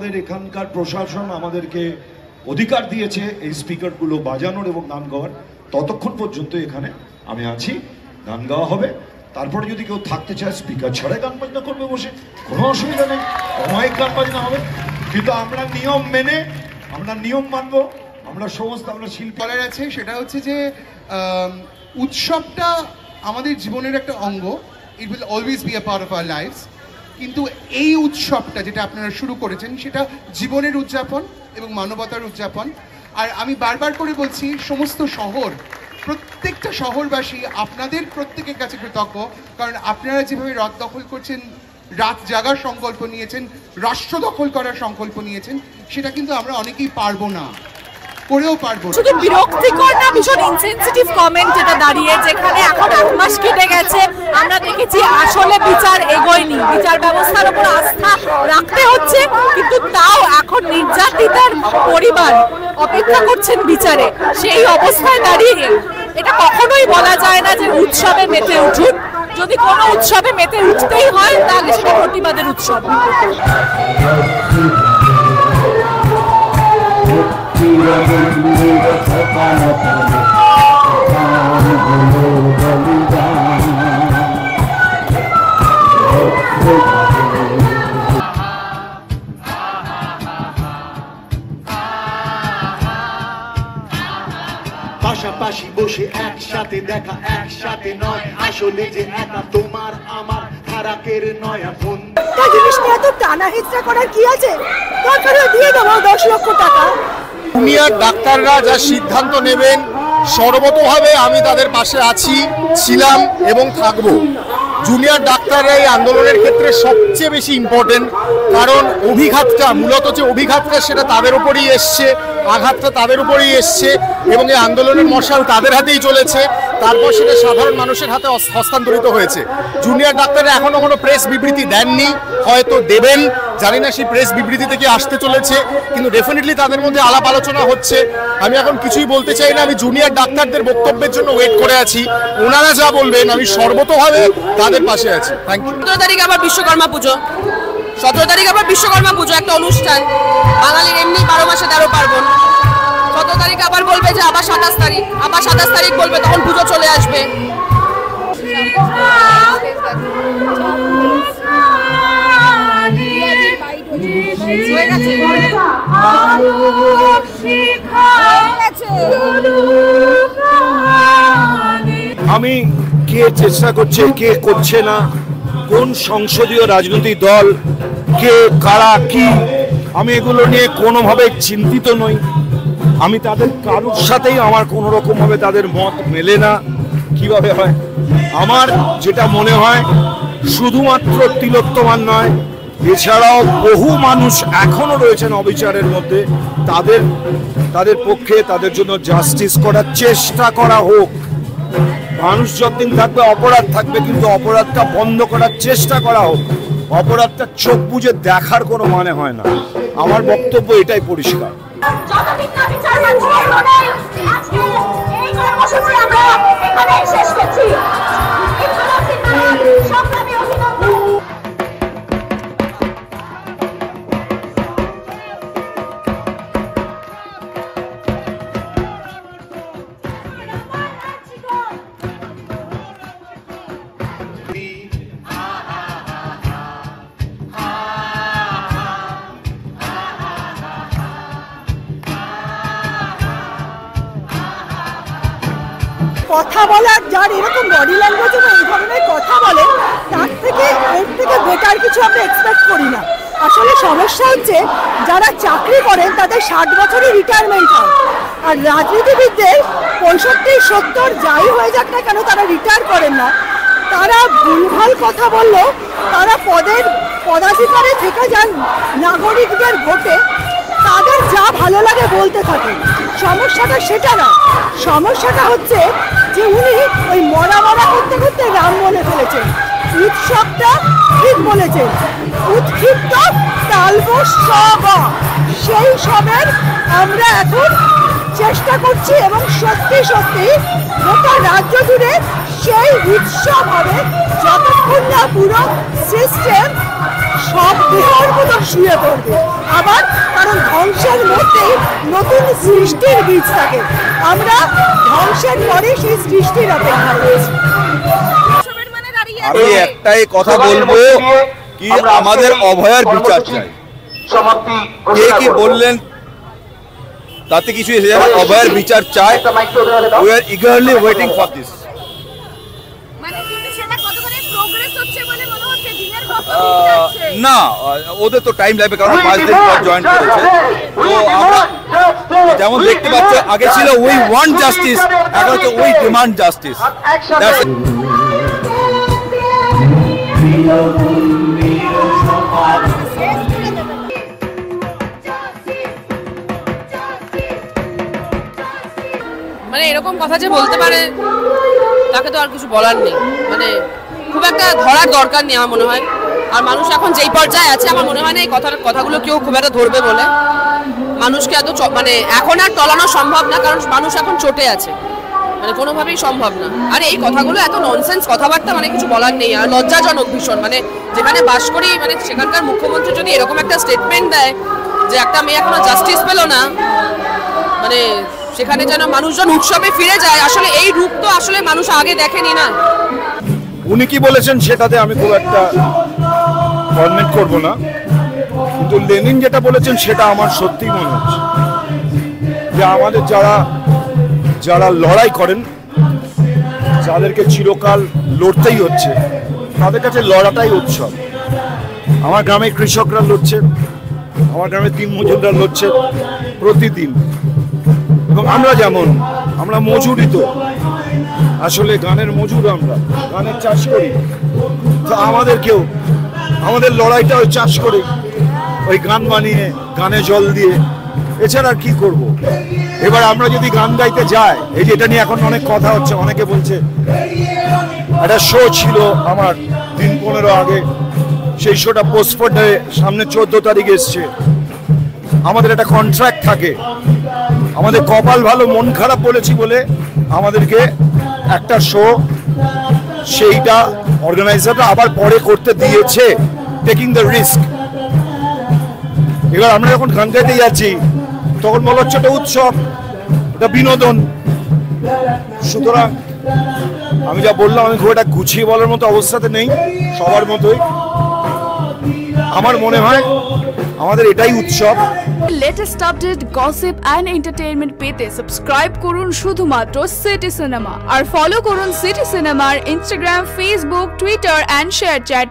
আমাদের এখানকার প্রশাসন আমাদেরকে অধিকার দিয়েছে এই স্পিকারগুলো বাজানোর এবং গান গাওয়ার, ততক্ষণ পর্যন্ত এখানে আমি আছি। গান গাওয়া হবে, তারপরে যদি কেউ থাকতে চায় স্পিকার ছাড়াই গান বাজনা করবে বসে, কোনো অসুবিধা নেই, অমায়িক গান বাজনা হবে। কিন্তু আমরা নিয়ম মেনে, আমরা নিয়ম মানবো। আমরা সমস্ত আমরা শিল্পীরা আছে, সেটা হচ্ছে যে উৎসবটা আমাদের জীবনের একটা অঙ্গ, it will always be a part of our lifes. কিন্তু এই উৎসবটা যেটা আপনারা শুরু করেছেন সেটা জীবনের উদযাপন এবং মানবতার উদযাপন। আর আমি বারবার করে বলছি, সমস্ত শহর, প্রত্যেকটা শহরবাসী আপনাদের প্রত্যেকের কাছে কৃতজ্ঞ, কারণ আপনারা যেভাবে রাত দখল করছেন, রাত জাগার সংকল্প নিয়েছেন, রাষ্ট্র দখল করার সংকল্প নিয়েছেন, সেটা কিন্তু আমরা অনেকেই পারবো না, করেও পারবো না। শুধু বিরক্তিকর না, ভীষণ ইনসেনসিটিভ কমেন্ট এটা দাঁড়িয়ে, যেখানে এখন 8 মাস কেটে গেছে, আমরা দেখেছি আসলে বিচার এগোয়নি, বিচার ব্যবস্থার উপর আস্থা রাখতে হচ্ছে, কিন্তু তাও এখন নির্যাতিতার পরিবার অপেক্ষা করছেন বিচারে। সেই অবস্থায় দাঁড়িয়ে এটা কখনোই বলা যায় না যে উৎসবে মেতে উঠুন। যদি কোনো উৎসবে মেতে উঠতেই হয় তাহলে সেটা প্রতিবাদের উৎসব। পাশাপাশি বসে একসাথে দেখা, একসাথে নয়, আসলে যে একা তোমার আমার ফারাকের নয়া ফোন। জিনিস নিয়ে তো টানা হেচড়া করার কি আছে? তারপরে দিয়ে দেবো 10 লক্ষ টাকা। জুনিয়র ডাক্তাররা যা সিদ্ধান্ত নেবেন, সর্বতোভাবে আমি তাদের পাশে আছি, ছিলাম এবং থাকবো। জুনিয়র ডাক্তাররা এই আন্দোলনের ক্ষেত্রে সবচেয়ে বেশি ইম্পর্টেন্ট, কারণ অভিঘাতটা মূলত যে অভিঘাতটা সেটা তাদের উপরেই এসছে, আঘাতটা তাদের উপরেই এসছে এবং এই আন্দোলনের মশাল তাদের হাতেই চলেছে, তারপর সেটা সাধারণ মানুষের হাতে হস্তান্তরিত হয়েছে। জুনিয়র ডাক্তাররা এখনো কোনো প্রেস বিবৃতি দেননি, হয়তো দেবেন, জানি না সেই প্রেস বিবৃতি থেকে আসতে চলেছে, কিন্তু ডেফিনেটলি তাদের মধ্যে আলাপ আলোচনা হচ্ছে। আমি এখন কিছুই বলতে চাই না, আমি জুনিয়র ডাক্তারদের বক্তব্যের জন্য ওয়েট করে আছি, ওনারা যা বলবেন আমি সর্বতোভাবে তাদের পাশে আছি। Thank you. 17 তারিখ আবার বিশ্বকর্মা পুজো, 17 তারিখ আবার বিশ্বকর্মা পুজো, একটা অনুষ্ঠান, বাঙালির এমনি 12 মাসে 13 পার্বণ। 17 তারিখ আবার বলবে যে আবার 27 তারিখ, আবার 27 তারিখ বলবে, তখন পুজো চলে আসবে। আমি কে চেষ্টা করছে, কে করছে না, কোন সংসদীয় রাজনৈতিক দল, কে কারা কি, আমি এগুলো নিয়ে কোনোভাবে চিন্তিত নই। আমি তাদের কারোর সাথেই আমার কোনো রকমভাবে তাদের মত মেলে না। কিভাবে হয়, আমার যেটা মনে হয়, শুধুমাত্র তিলোত্তমার নয়, এছাড়াও বহু মানুষ এখনো রয়েছেন অবিচারের মধ্যে, তাদের পক্ষে, তাদের জন্য জাস্টিস করার চেষ্টা করা হোক। মানুষ যতদিন থাকবে অপরাধ থাকবে, কিন্তু অপরাধটা বন্ধ করার চেষ্টা করা হোক। অপরাধটা চোখ বুজে দেখার কোনো মানে হয় না। আমার বক্তব্য এটাই পরিষ্কার। কথা বলার যার এরকম বডি ল্যাঙ্গুয়েজ এবং এই ধরনের কথা বলে, তার থেকে এর থেকে বেটার কিছু আমরা এক্সপেক্ট করি না। আসলে সমস্যা হচ্ছে, যারা চাকরি করেন তাদের 60 বছরই রিটায়ারমেন্ট হয়, আর রাজনীতিবিদদের 65-70 যাই হয়ে যাক না কেন তারা রিটায়ার করেন না। তারা ভুলভাল কথা বললেও তারা পদাধিকারে থেকে যান নাগরিকদের ভোটে, তাদের যা ভালো লাগে বলতে থাকে। সমস্যাটা সেটা না, সমস্যাটা হচ্ছে যে উনি ওই মরা করতে করতে রাম বলে ফেলেছেন। উৎসবটা ঠিক বলেছেন, উৎক্ষিপ্ত তালবসব, সেই সবের আমরা এখন চেষ্টা করছি এবং সত্যি সত্যি গোটা রাজ্য জুড়ে সেই উৎসব হবে যতক্ষণ না পুরো সিস্টেম সব দেহর মতো শুয়ে পড়বে। আবার কারণ ধ্বংসের মধ্যেই নতুন সৃষ্টির বীজ থাকে, আমরা ধ্বংসের পরে সেই সৃষ্টির অপেক্ষা রয়েছি। আমি একটাই কথা বলবো কি আমাদের অভয়ার বিচার চাই। কে কি বললেন তাতে কিছু এসে যাবে, অভয়ার বিচার চাই। We are eagerly waiting for this. না ওদের তো টাইম লাগবে, কারণ 5 দিন পর জয়েন করেছে। তো আমরা যেমন দেখতে পাচ্ছ আগে ছিল উই ওয়ান্ট জাস্টিস, এখন হচ্ছে উই ডিমান্ড জাস্টিস। মানে এরকম কথা যে বলতে পারে তাকে তো আর কিছু বলার নেই, মানে খুব একটা ধরার দরকার নেই আমার মনে হয়। আর মানুষ এখন যেই পর্যায়ে আছে আমার মনে হয় না এই কথাগুলো কেউ খুব একটা ধরবে বলে। মানুষকে এত মানে এখন আর টলানো সম্ভব না, কারণ মানুষ এখন চটে আছে, মানে কোনোভাবেই সম্ভব না। আর এই কথাগুলো এত ননসেন্স কথাবার্তা, মানে কিছু বলার নেই। আর লজ্জাজনক ভীষণ, মানে যেখানে বাস করি মানে সেখানকার মুখ্যমন্ত্রী যদি এরকম একটা স্টেটমেন্ট দেয় যে একটা মেয়ে এখনো জাস্টিস পেল না, মানে সেখানে যেন মানুষজন উৎসবে ফিরে যায়। আসলে এই রূপ তো আসলে মানুষ আগে দেখেনি না। উনি কি বলেছেন সেটাতে আমি খুব একটা কমেন্ট করব না, কিন্তু লেনিন যেটা বলেছেন সেটা আমার সত্যিই মনে হচ্ছে যে আমাদের যারা লড়াই করেন, যাদেরকে চিরকাল লড়তেই হচ্ছে, তাদের কাছে লড়াটাই উৎসব। আমার গ্রামে কৃষকরা লড়ছে, আমার গ্রামে দিন মজুররা লড়ছে প্রতিদিন। এবং আমরা যেমন আমরা মজুরি, তো আসলে গানের মজুর, আমরা গানের চাষ করি, তো আমাদের লড়াইটা ওই চাষ করে ওই গান বানিয়ে গানে জল দিয়ে, এছাড়া আর কি করব। এবার আমরা যদি গান গাইতে যাই, এই যে এটা নিয়ে এখন অনেক কথা হচ্ছে, অনেকে বলছে একটা শো ছিল আমার দিন 15 আগে, সেই শোটা পোস্টপোন্ড হয়ে সামনে 14 তারিখ এসছে। আমাদের একটা কন্ট্রাক্ট থাকে, আমাদের কপাল ভালো, মন খারাপ বলেছি বলে আমাদেরকে একটা শো সেইটা অর্গানাইজাররা আবার পরে করতে দিয়েছে, টেকিং দ্য রিস্ক। এবার আমরা যখন গান গাইতে যাচ্ছি তখন বলা হচ্ছে এটা উৎসব, এটা বিনোদন। সুতরাং আমি যা বললাম আমি খুব একটা গুছিয়ে বলার মতো অবস্থাতে নেই, সবার মতোই। আমার মনে হয় আমাদের এটাই উৎসব। Latest update, gossip and entertainment পেতে সাবস্ক্রাইব করুন শুধুমাত্র সিটি সিনেমা, আর ফলো করুন সিটি সিনেমার Instagram, Facebook, Twitter and share chat